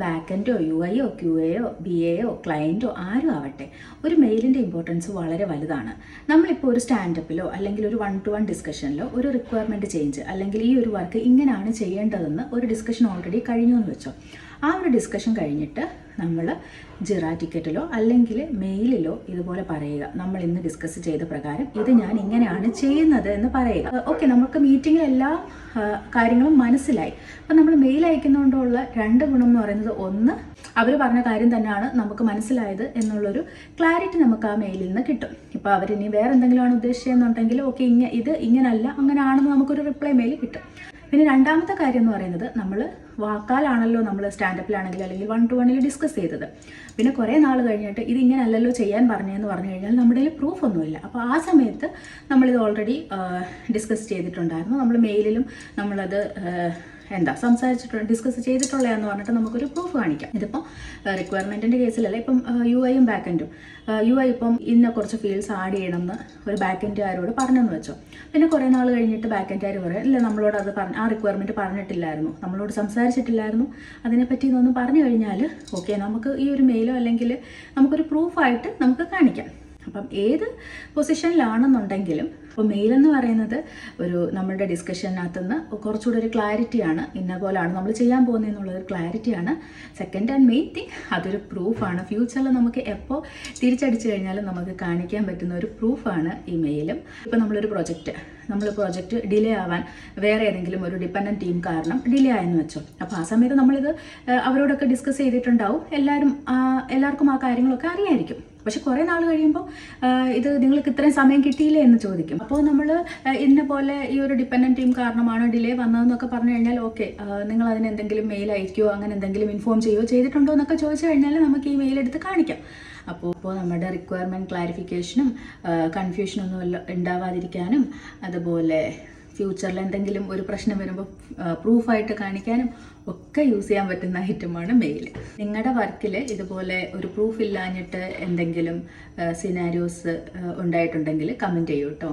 ബാക്കെൻഡോ UI QAയോ BAയോ ക്ലയൻറ്റോ ആരും ആവട്ടെ, ഒരു മെയിലിൻ്റെ ഇമ്പോർട്ടൻസ് വളരെ വലുതാണ്. നമ്മളിപ്പോൾ ഒരു സ്റ്റാൻഡപ്പിലോ അല്ലെങ്കിൽ ഒരു 1-to-1 ഡിസ്കഷനിലോ ഒരു റിക്വയർമെൻറ്റ് ചേഞ്ച് അല്ലെങ്കിൽ ഈ ഒരു വർക്ക് ഇങ്ങനെയാണ് ചെയ്യേണ്ടതെന്ന് ഒരു ഡിസ്കഷൻ ഓൾറെഡി കഴിഞ്ഞു എന്ന് വെച്ചോ. ആ ഒരു ഡിസ്കഷൻ കഴിഞ്ഞിട്ട് നമ്മൾ ജിറ ടിക്കറ്റിലോ അല്ലെങ്കിൽ മെയിലിലോ ഇതുപോലെ പറയുക, നമ്മൾ ഇന്ന് ഡിസ്കസ് ചെയ്ത പ്രകാരം ഇത് ഞാൻ ഇങ്ങനെയാണ് ചെയ്യുന്നത് എന്ന് പറയുക. ഓക്കെ, നമുക്ക് മീറ്റിങ്ങിൽ എല്ലാ കാര്യങ്ങളും മനസ്സിലായി. അപ്പം നമ്മൾ മെയിൽ അയക്കുന്നതുകൊണ്ടുള്ള 2 ഗുണം എന്ന് പറയുന്നത്, ഒന്ന്, അവർ പറഞ്ഞ കാര്യം തന്നെയാണ് നമുക്ക് മനസ്സിലായത് എന്നുള്ളൊരു ക്ലാരിറ്റി നമുക്ക് ആ മെയിലിൽ നിന്ന് കിട്ടും. ഇപ്പോൾ അവരിനി വേറെ എന്തെങ്കിലുമാണ് ഉദ്ദേശിച്ചതെന്നുണ്ടെങ്കിൽ ഓക്കെ, ഇത് ഇങ്ങനല്ല അങ്ങനെയാണെന്ന് നമുക്കൊരു റിപ്ലൈ മെയിൽ കിട്ടും. പിന്നെ രണ്ടാമത്തെ കാര്യം എന്ന് പറയുന്നത്, നമ്മൾ വാക്കാലാണല്ലോ നമ്മൾ സ്റ്റാൻഡപ്പിലാണെങ്കിൽ അല്ലെങ്കിൽ 1-to-1 ഡിസ്കസ് ചെയ്തത്. പിന്നെ കുറേ നാൾ കഴിഞ്ഞിട്ട് ഇത് ഇങ്ങനെ അല്ലല്ലോ ചെയ്യാൻ പറഞ്ഞതെന്ന് പറഞ്ഞു കഴിഞ്ഞാൽ നമ്മുടെ കയ്യിൽ പ്രൂഫ് ഒന്നുമില്ല. അപ്പോൾ ആ സമയത്ത് നമ്മളിത് ഓൾറെഡി ഡിസ്കസ് ചെയ്തിട്ടുണ്ടായിരുന്നു. നമ്മൾ മെയിലിലും നമ്മളത് ഡിസ്കസ് ചെയ്തിട്ടുള്ളതെന്ന് പറഞ്ഞിട്ട് നമുക്കൊരു പ്രൂഫ് കാണിക്കാം. ഇതിപ്പോൾ റിക്വയർമെൻറ്റിൻ്റെ കേസിലല്ല, ഇപ്പം UIയും ബാക്കെൻഡും. UI ഇപ്പം ഇന്ന കുറച്ച് ഫീൽഡ്സ് ആഡ് ചെയ്യണമെന്ന് ഒരു ബാക്കെൻഡുകാരോട് പറഞ്ഞെന്ന് വെച്ചോ. പിന്നെ കുറേ നാൾ കഴിഞ്ഞിട്ട് ബാക്കെൻഡുകാർ പറയും, ഇല്ല നമ്മളോട് അത് ആ റിക്വയർമെൻറ്റ് പറഞ്ഞിട്ടില്ലായിരുന്നു, നമ്മളോട് സംസാരിച്ചിട്ടില്ലായിരുന്നു, അതിനെപ്പറ്റി ഇതൊന്നും പറഞ്ഞു കഴിഞ്ഞാൽ ഓക്കെ, നമുക്ക് ഈ ഒരു മെയിലോ അല്ലെങ്കിൽ നമുക്കൊരു പ്രൂഫായിട്ട് നമുക്ക് കാണിക്കാം. അപ്പം ഏത് പൊസിഷനിലാണെന്നുണ്ടെങ്കിലും ഇപ്പോൾ മെയിലെന്ന് പറയുന്നത് നമ്മളുടെ ഡിസ്കഷനകത്തുനിന്ന് കുറച്ചുകൂടെ ഒരു ക്ലാരിറ്റിയാണ്, ഇന്ന പോലാണ് നമ്മൾ ചെയ്യാൻ പോകുന്നതെന്നുള്ളൊരു ക്ലാരിറ്റിയാണ്. സെക്കൻഡ് ആൻഡ് മെയിൻ തിങ്, അതൊരു പ്രൂഫാണ്. ഫ്യൂച്ചറിൽ നമുക്ക് എപ്പോൾ തിരിച്ചടിച്ചു കഴിഞ്ഞാലും നമുക്ക് കാണിക്കാൻ പറ്റുന്ന ഒരു പ്രൂഫാണ് ഈ മെയിലും. ഇപ്പോൾ നമ്മളൊരു പ്രൊജക്റ്റ് ഡിലേ ആവാൻ വേറെ ഏതെങ്കിലും ഒരു ഡിപ്പെൻഡൻറ്റ് ടീം കാരണം ഡിലേ ആയെന്ന് വെച്ചോ. അപ്പോൾ ആ സമയത്ത് നമ്മളിത് അവരോടൊക്കെ ഡിസ്കസ് ചെയ്തിട്ടുണ്ടാവും, എല്ലാവർക്കും ആ കാര്യങ്ങളൊക്കെ അറിയായിരിക്കും. പക്ഷെ കുറേ നാൾ കഴിയുമ്പോൾ ഇത് നിങ്ങൾക്ക് ഇത്രയും സമയം കിട്ടിയില്ലേ എന്ന് ചോദിക്കും. അപ്പോൾ നമ്മൾ ഇന്ന പോലെ ഈ ഒരു ഡിപ്പെൻഡൻറ്റ് ടീം കാരണമാണ് ഡിലേ വന്നതെന്നൊക്കെ പറഞ്ഞു കഴിഞ്ഞാൽ ഓക്കെ, നിങ്ങൾ അതിന് എന്തെങ്കിലും മെയിൽ അയക്കുകയോ അങ്ങനെ എന്തെങ്കിലും ഇൻഫോം ചെയ്യുകയോ ചെയ്തിട്ടുണ്ടോ എന്നൊക്കെ ചോദിച്ചു കഴിഞ്ഞാൽ നമുക്ക് ഈ മെയിൽ എടുത്ത് കാണിക്കാം. അപ്പോൾ നമ്മുടെ റിക്വയർമെൻറ്റ് ക്ലാരിഫിക്കേഷനും കൺഫ്യൂഷനൊന്നും ഉണ്ടാവാതിരിക്കാനും അതുപോലെ ഫ്യൂച്ചറിൽ എന്തെങ്കിലും ഒരു പ്രശ്നം വരുമ്പോൾ പ്രൂഫായിട്ട് കാണിക്കാനും ഒക്കെ യൂസ് ചെയ്യാൻ പറ്റുന്ന ഐറ്റമാണ് മെയിൽ. നിങ്ങളുടെ വർക്കിൽ ഇതുപോലെ ഒരു പ്രൂഫ് ഇല്ലാഞ്ഞിട്ട് എന്തെങ്കിലും സിനാരിയോസ് ഉണ്ടായിട്ടുണ്ടെങ്കിൽ കമൻറ്റ് ചെയ്യൂ കേട്ടോ.